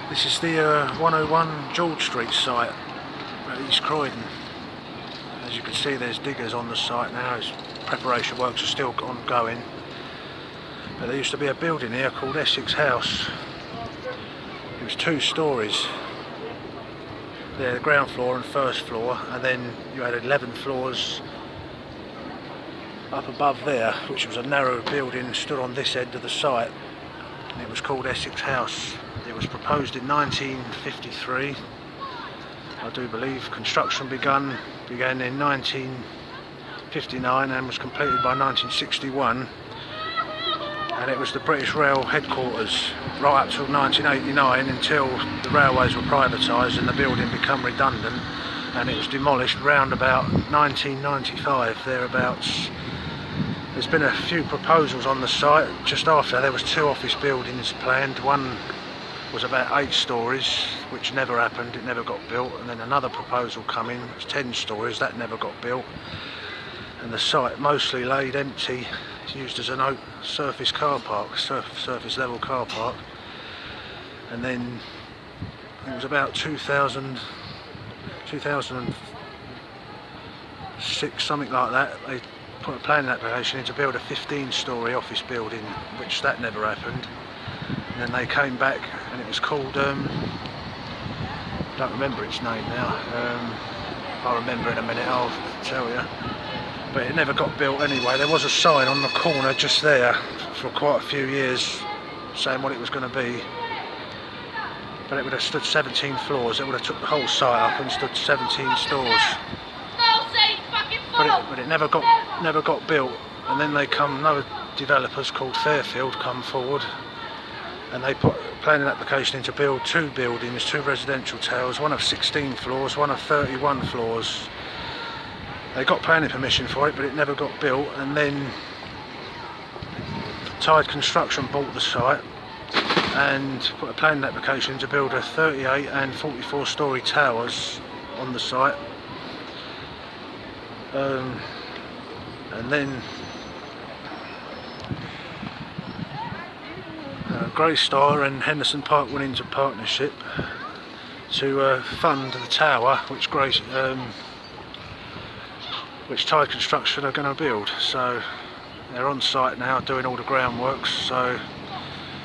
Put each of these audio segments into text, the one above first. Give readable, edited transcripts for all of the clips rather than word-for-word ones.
This is the 101 George Street site at East Croydon. As you can see, there's diggers on the site now. Preparation works are still ongoing. But there used to be a building here called Essex House. It was 2 stories. There, the ground floor and first floor, and then you had 11 floors up above there, which was a narrow building stood on this end of the site. And it was called Essex House. It was proposed in 1953, I do believe. Construction began in 1959 and was completed by 1961. And it was the British Rail headquarters right up till 1989, until the railways were privatised and the building became redundant, and it was demolished round about 1995, thereabouts. There's been a few proposals on the site. Just after, there was 2 office buildings planned. One was about 8 stories, which never happened, it never got built, and then another proposal come in, it was 10 stories, that never got built. And the site mostly laid empty. It's used as an surface car park, surface level car park. And then it was about 2006, something like that, they put a planning application in to build a 15-storey office building, which that never happened. And then they came back, and it was called, don't remember its name now, I'll remember in a minute, I'll tell you. But it never got built anyway. There was a sign on the corner just there for quite a few years saying what it was going to be, but it would have stood 17 floors. It would have took the whole site up and stood 17 stores. But it never got built. And then another developers called Fairfield come forward, and they put a planning application in to build 2 buildings, 2 residential towers, one of 16 floors, one of 31 floors. They got planning permission for it, but it never got built. And then Tide Construction bought the site and put a planning application in to build a 38 and 44-storey towers on the site. And then Greystar and Henderson Park went into partnership to fund the tower, which Tide Construction are going to build. So they're on site now doing all the groundworks, so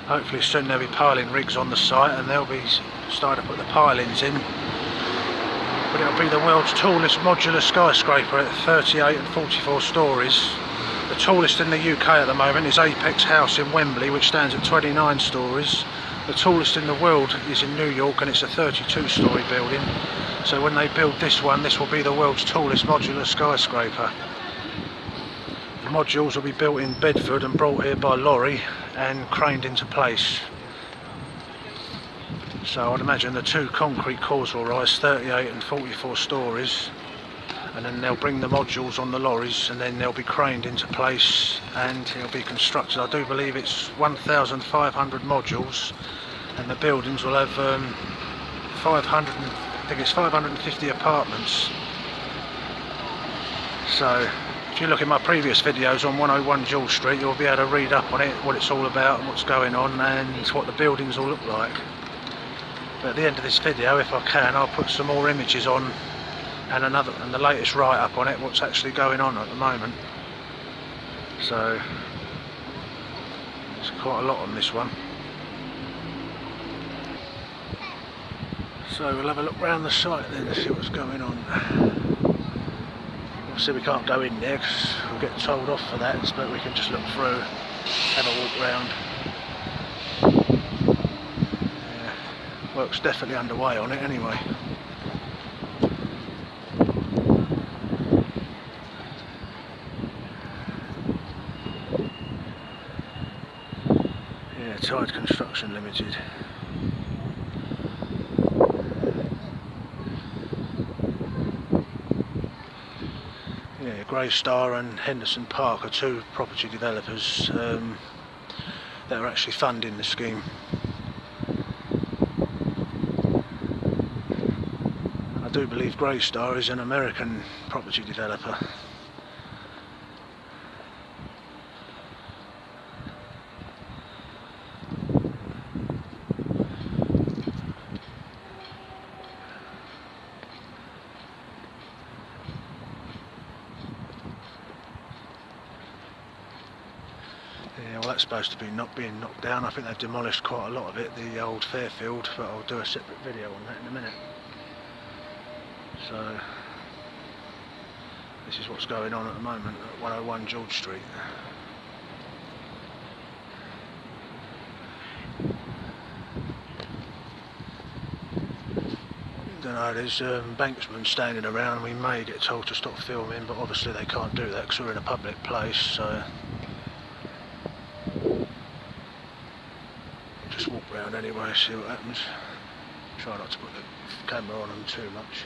hopefully soon there'll be piling rigs on the site and they'll be starting to put the pilings in. But it'll be the world's tallest modular skyscraper at 38 and 44 stories. The tallest in the UK at the moment is Apex House in Wembley, which stands at 29 stories. The tallest in the world is in New York, and it's a 32-storey building. So when they build this one, this will be the world's tallest modular skyscraper. The modules will be built in Bedford and brought here by lorry and craned into place. So I'd imagine the 2 concrete cores will rise 38 and 44 stories, and then they'll bring the modules on the lorries, and then they'll be craned into place and it'll be constructed. I do believe it's 1,500 modules, and the buildings will have 550 apartments. So if you look at my previous videos on 101 George Street, you'll be able to read up on it, what it's all about and what's going on and what the buildings will look like. But at the end of this video, if I can, I'll put some more images on and the latest write-up on it, what's actually going on at the moment. So there's quite a lot on this one. So we'll have a look around the site then and see what's going on. Obviously we can't go in there because we'll get told off for that, but we can just look through, have a walk round. Yeah, work's definitely underway on it anyway. Yeah, Tide Construction Limited. Yeah, Greystar and Henderson Park are 2 property developers that are actually funding the scheme. I do believe Greystar is an American property developer. supposed to be being knocked down. I think they've demolished quite a lot of it, the old Fairfield, but I'll do a separate video on that in a minute. So this is what's going on at the moment at 101 George Street. Don't know, there's banksmen standing around. We may get told to stop filming, but obviously they can't do that because we're in a public place, so just walk round anyway, see what happens. Try not to put the camera on them too much.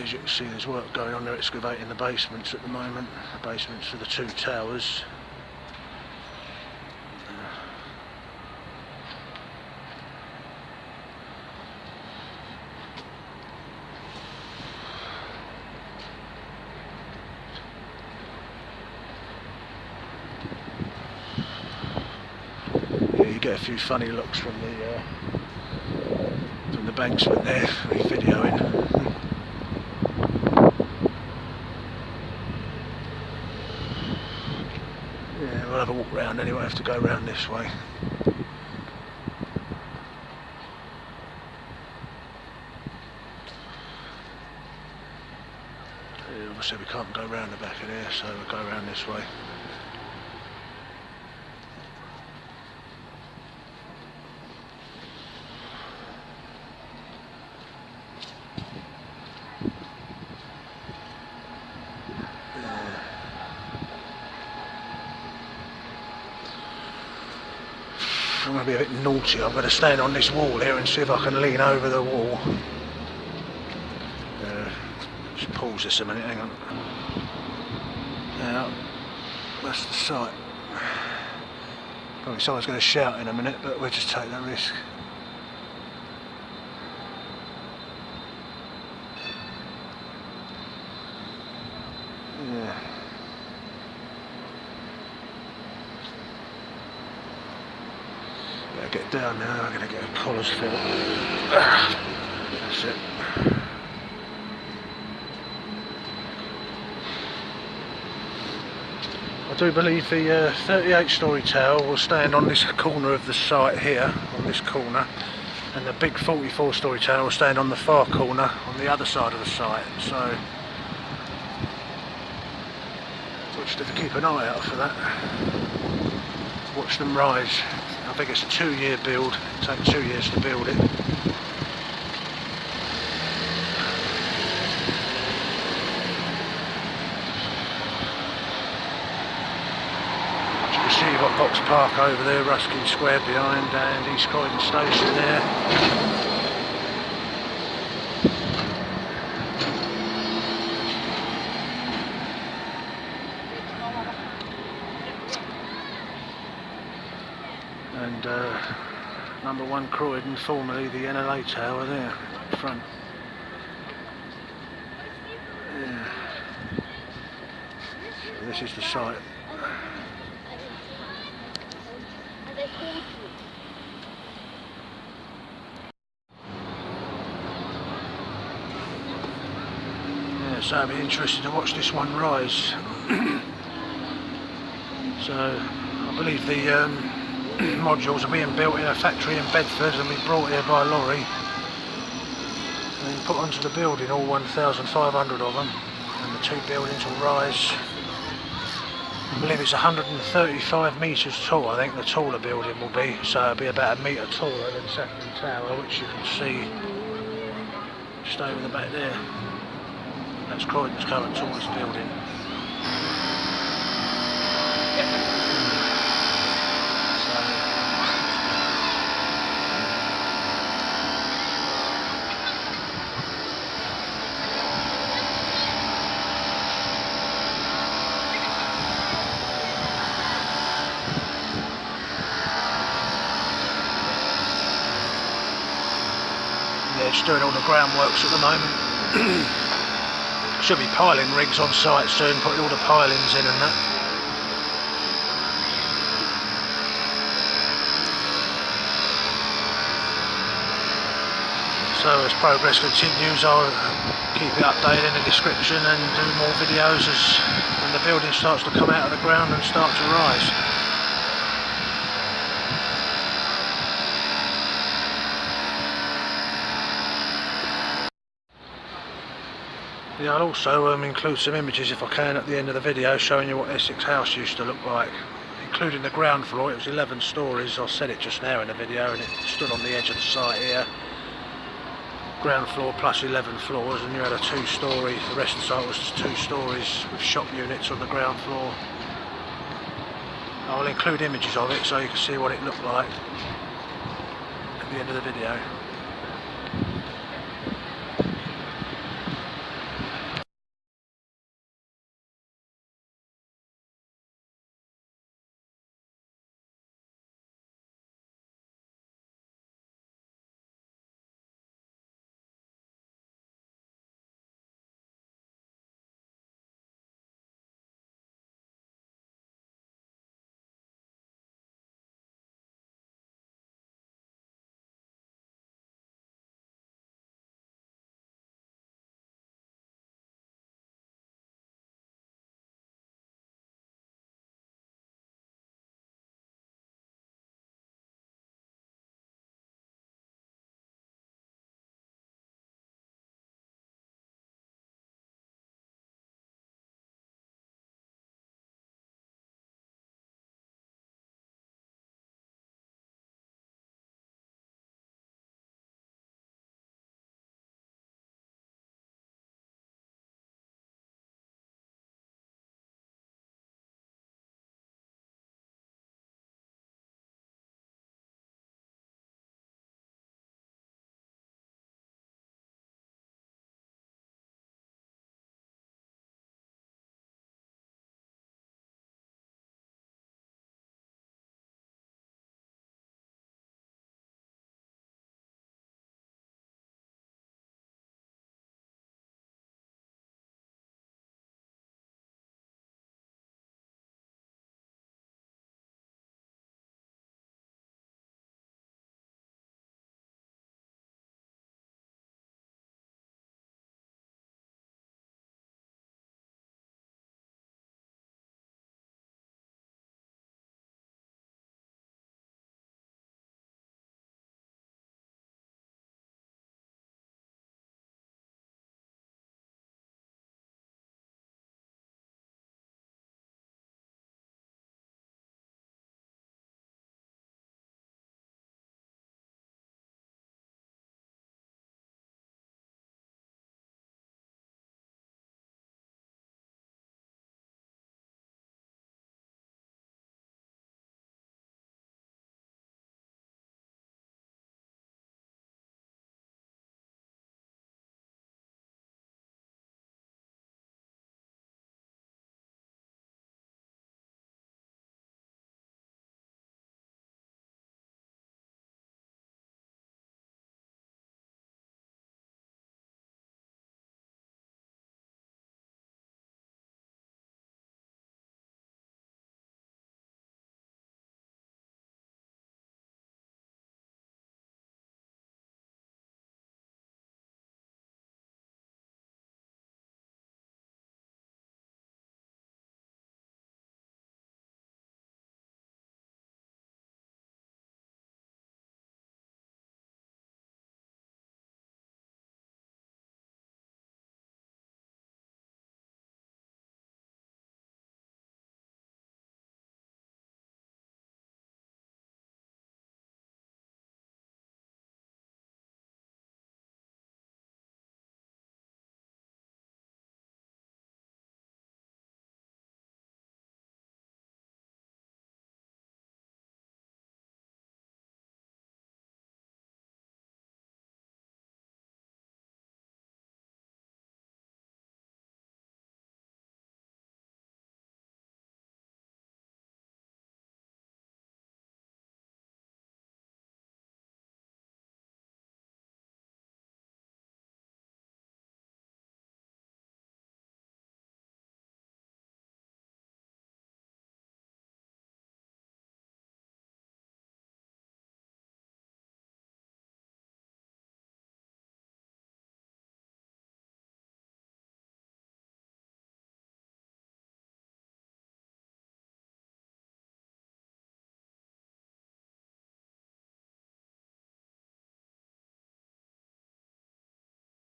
As you can see, there's work going on. They're excavating the basements at the moment, the basements for the two towers. You get a few funny looks from the banksman there, he's videoing. Yeah, we'll have a walk round anyway, have to go round this way. Yeah, obviously we can't go round the back of there, so we'll go round this way. I'm going to be a bit naughty. I'm going to stand on this wall here and see if I can lean over the wall. Just pause this a minute, hang on. Now, that's the site. Probably someone's going to shout in a minute, but we'll just take that risk. Yeah. Better get down now, I'm going to get a collar's fit. That's it. I do believe the 38-storey tower will stand on this corner of the site here, on this corner, and the big 44-storey tower will stand on the far corner on the other side of the site. So just have to keep an eye out for that. Watch them rise. I think it's a 2-year build. It takes 2 years to build it. As you can see, you've got Box Park over there, Ruskin Square behind, and East Croydon Station there. And number 1 Croydon, formerly the NLA tower there in front. Yeah. So this is the site. Yeah, so I'll be interested to watch this one rise. So I believe the modules are being built in a factory in Bedford and be brought here by lorry and then put onto the building, all 1,500 of them, and the 2 buildings will rise. I believe it's 135 metres tall, I think the taller building will be, so it'll be about a metre taller than Safran Tower, which you can see just over the back there. That's Croydon's current tallest building. Yeah, just doing all the groundworks at the moment. Should be piling rigs on site soon, putting all the pilings in and that. So as progress continues, I'll keep it updated in the description and do more videos as when the building starts to come out of the ground and start to rise. Yeah, I'll also include some images if I can at the end of the video showing you what Essex House used to look like, including the ground floor. It was 11 stories, I said it just now in the video, and it stood on the edge of the site here. Ground floor plus 11 floors, and you had a 2-storey, the rest of the site was just 2 stories with shop units on the ground floor. I'll include images of it so you can see what it looked like at the end of the video.